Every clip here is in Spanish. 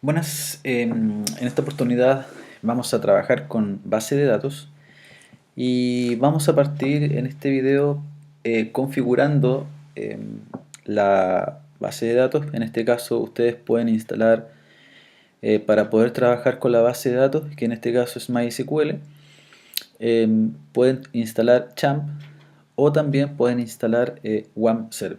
Buenas, en esta oportunidad vamos a trabajar con base de datos y vamos a partir en este video configurando la base de datos. En este caso ustedes pueden instalar para poder trabajar con la base de datos, que en este caso es MySQL, pueden instalar Champ o también pueden instalar WAMP Server.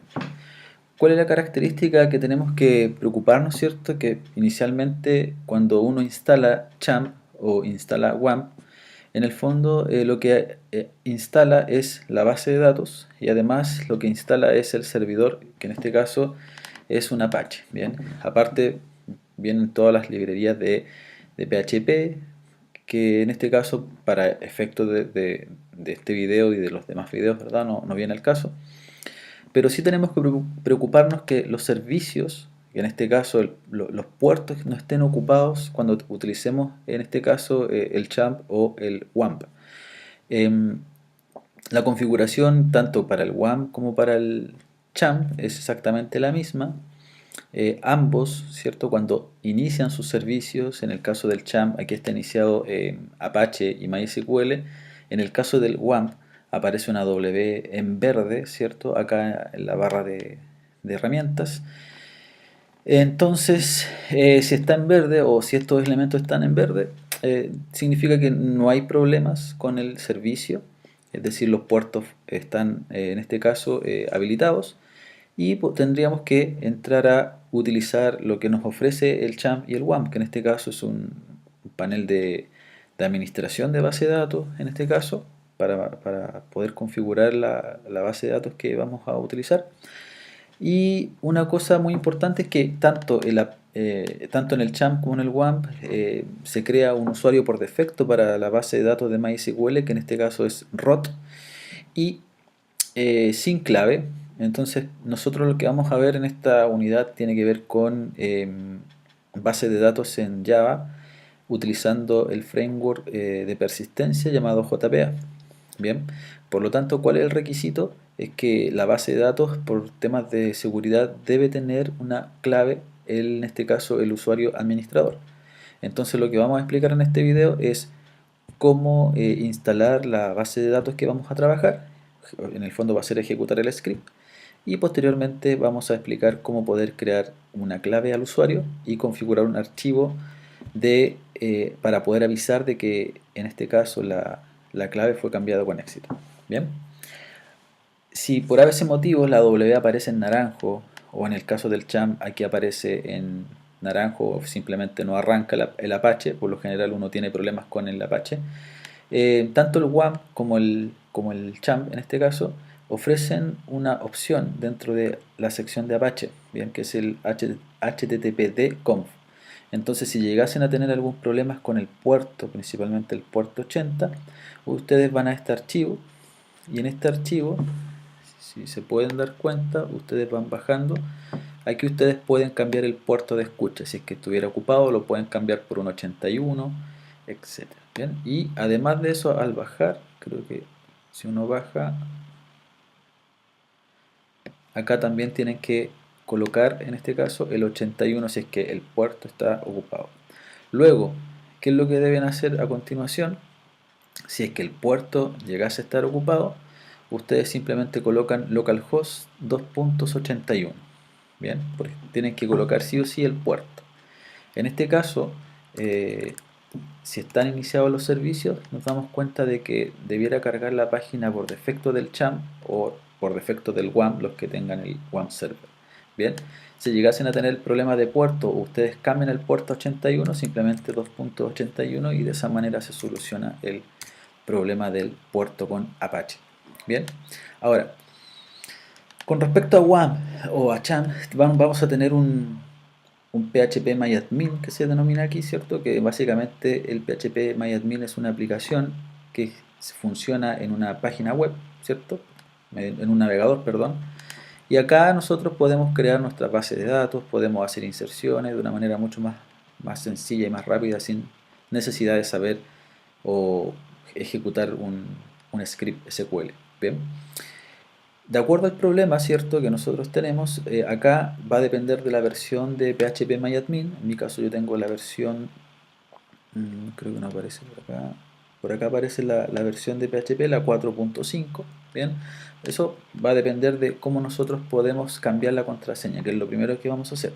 ¿Cuál es la característica que tenemos que preocuparnos, cierto? Que inicialmente cuando uno instala Champ o instala WAMP, en el fondo lo que instala es la base de datos y además lo que instala es el servidor, que en este caso es un Apache. Bien, aparte vienen todas las librerías de PHP, que en este caso para efectos de este video y de los demás videos, ¿verdad? No viene el caso. Pero sí tenemos que preocuparnos que los servicios, en este caso los puertos, no estén ocupados cuando utilicemos, en este caso, el CHAMP o el WAMP. Em, la configuración tanto para el WAMP como para el CHAMP es exactamente la misma. Ambos, ¿cierto? Cuando inician sus servicios, en el caso del CHAMP, aquí está iniciado Apache y MySQL. En el caso del WAMP aparece una W en verde, ¿cierto? Acá en la barra de herramientas. Entonces, si está en verde o si estos elementos están en verde, significa que no hay problemas con el servicio, es decir, los puertos están en este caso habilitados y tendríamos que entrar a utilizar lo que nos ofrece el CHAMP y el WAMP, que en este caso es un panel de administración de base de datos, en este caso, para poder configurar la base de datos que vamos a utilizar. Y una cosa muy importante es que tanto en el CHAMP como en el WAMP se crea un usuario por defecto para la base de datos de MySQL, que en este caso es ROT, y sin clave. Entonces nosotros lo que vamos a ver en esta unidad tiene que ver con base de datos en Java utilizando el framework de persistencia llamado JPA. Bien, por lo tanto, ¿cuál es el requisito? Es que la base de datos por temas de seguridad debe tener una clave, en este caso el usuario administrador. Entonces lo que vamos a explicar en este video es cómo instalar la base de datos que vamos a trabajar. En el fondo va a ser ejecutar el script y posteriormente vamos a explicar cómo poder crear una clave al usuario y configurar un archivo para poder avisar de que en este caso la clave fue cambiada con éxito. Bien, si por ese motivo la W aparece en naranjo o en el caso del champ aquí aparece en naranjo o simplemente no arranca el Apache, por lo general uno tiene problemas con el Apache, tanto el WAMP como el CHAMP en este caso ofrecen una opción dentro de la sección de Apache, bien, que es el HTTPD conf. Entonces si llegasen a tener algún problema con el puerto, principalmente el puerto 80, ustedes van a este archivo y en este archivo, si se pueden dar cuenta, ustedes van bajando. Aquí ustedes pueden cambiar el puerto de escucha, si es que estuviera ocupado lo pueden cambiar por un 81, etcétera. Bien, y además de eso, al bajar, creo que si uno baja, acá también tienen que colocar en este caso el 81 si es que el puerto está ocupado. Luego, ¿qué es lo que deben hacer a continuación? Si es que el puerto llegase a estar ocupado, ustedes simplemente colocan localhost 2.81. Bien, porque tienen que colocar sí o sí el puerto. En este caso, eh, si están iniciados los servicios, nos damos cuenta de que debiera cargar la página por defecto del CHAMP o por defecto del WAMP, los que tengan el WAMP server. Bien, si llegasen a tener el problema de puerto, ustedes cambian el puerto 81, simplemente 2.81 y de esa manera se soluciona el problema del puerto con Apache. Bien, ahora, con respecto a WAMP o a CHAMP, vamos a tener un PHP que se denomina aquí, ¿cierto? Que básicamente el PHP es una aplicación que funciona en una página web, ¿cierto? En un navegador, perdón. Y acá nosotros podemos crear nuestra base de datos, podemos hacer inserciones de una manera mucho más sencilla y más rápida sin necesidad de saber o ejecutar un script SQL. Bien. De acuerdo al problema, ¿cierto?, que nosotros tenemos, acá va a depender de la versión de phpMyAdmin. En mi caso yo tengo la versión, creo que no aparece por acá. Por acá aparece la versión de PHP, la 4.5. Bien, eso va a depender de cómo nosotros podemos cambiar la contraseña, que es lo primero que vamos a hacer.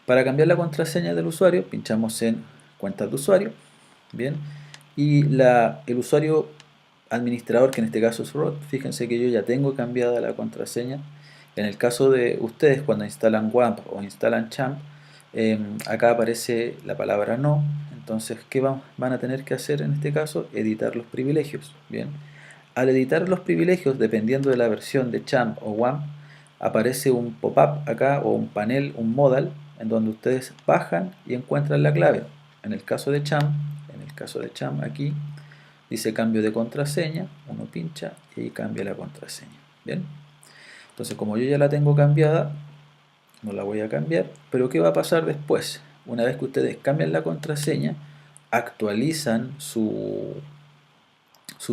Para cambiar la contraseña del usuario, pinchamos en cuentas de usuario. Bien, y el usuario administrador, que en este caso es root, fíjense que yo ya tengo cambiada la contraseña. En el caso de ustedes, cuando instalan WAMP o instalan Champ, acá aparece la palabra no. Entonces, ¿qué van a tener que hacer en este caso? Editar los privilegios. Bien, al editar los privilegios, dependiendo de la versión de Champ o WAMP, aparece un pop-up acá o un panel, un modal, en donde ustedes bajan y encuentran la clave. En el caso de Champ, aquí dice cambio de contraseña, uno pincha y ahí cambia la contraseña. Bien, entonces como yo ya la tengo cambiada, no la voy a cambiar, pero ¿qué va a pasar después? Una vez que ustedes cambian la contraseña, actualizan su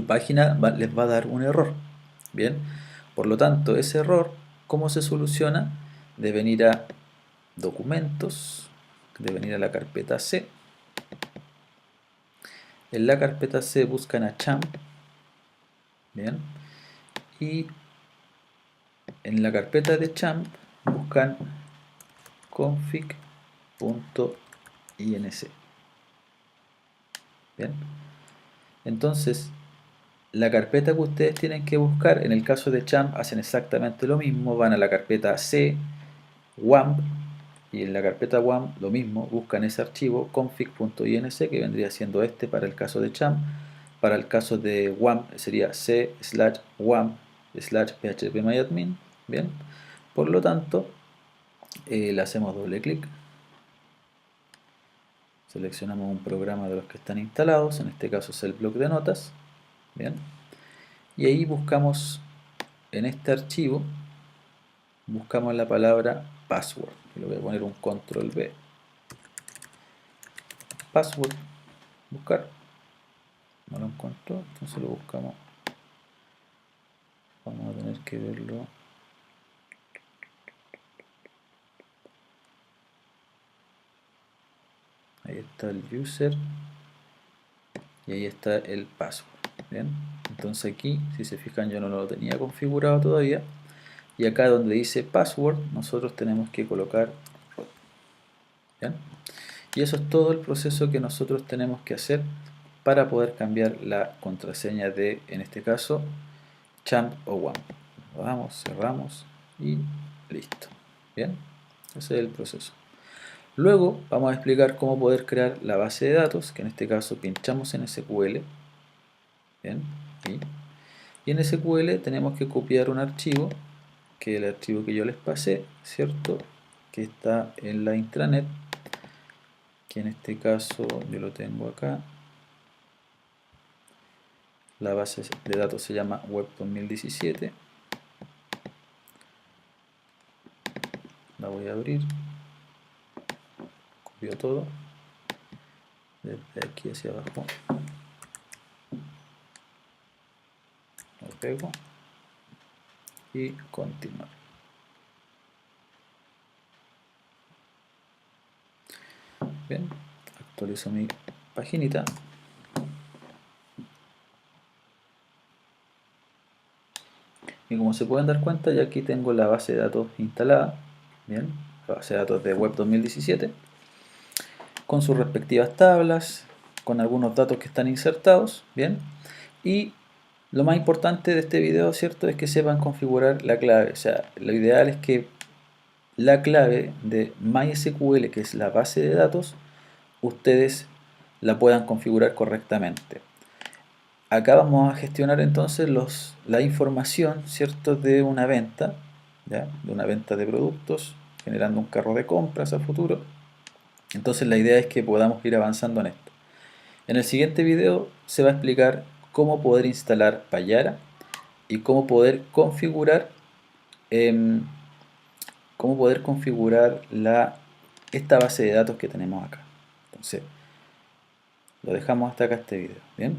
página, les va a dar un error. Bien, por lo tanto, ese error, ¿cómo se soluciona? Deben ir a documentos, deben ir a la carpeta C. En la carpeta C buscan a Champ. Bien, y en la carpeta de Champ buscan config.inc. Bien, entonces la carpeta que ustedes tienen que buscar, en el caso de Champ hacen exactamente lo mismo, van a la carpeta C, WAMP, y en la carpeta WAMP lo mismo, buscan ese archivo config.inc, que vendría siendo este para el caso de Champ. Para el caso de WAMP sería c/wamp/phpMyAdmin. Bien, por lo tanto, le hacemos doble clic, seleccionamos un programa de los que están instalados, en este caso es el bloc de notas. Bien, y ahí buscamos en este archivo, buscamos la palabra password. Le voy a poner un control V. Password, buscar, no lo encontró, entonces lo buscamos. Vamos a tener que verlo. Ahí está el user y ahí está el password. Bien, entonces aquí, si se fijan, yo no lo tenía configurado todavía, y acá donde dice password nosotros tenemos que colocar. Bien, y eso es todo el proceso que nosotros tenemos que hacer para poder cambiar la contraseña de, en este caso, Champ o WAMP. Vamos, cerramos y listo. Bien, ese es el proceso. Luego vamos a explicar cómo poder crear la base de datos, que en este caso pinchamos en SQL. Bien, y en SQL tenemos que copiar un archivo, que es el archivo que yo les pasé, ¿cierto? Que está en la intranet, que en este caso yo lo tengo acá. La base de datos se llama Web 2017. La voy a abrir. Copio todo. Desde aquí hacia abajo. Lo pego. Y continuar. Bien. Actualizo mi paginita. Y como se pueden dar cuenta, ya aquí tengo la base de datos instalada. Bien, la base de datos de Web 2017, con sus respectivas tablas, con algunos datos que están insertados. Bien, y lo más importante de este video, ¿cierto?, es que sepan configurar la clave. O sea, lo ideal es que la clave de MySQL, que es la base de datos, ustedes la puedan configurar correctamente. Acá vamos a gestionar entonces la información, ¿cierto?, de una venta, ¿ya?, de una venta de productos, generando un carro de compras a futuro. Entonces la idea es que podamos ir avanzando en esto. En el siguiente video se va a explicar cómo poder instalar Payara y cómo poder configurar esta base de datos que tenemos acá. Entonces lo dejamos hasta acá este video. Bien.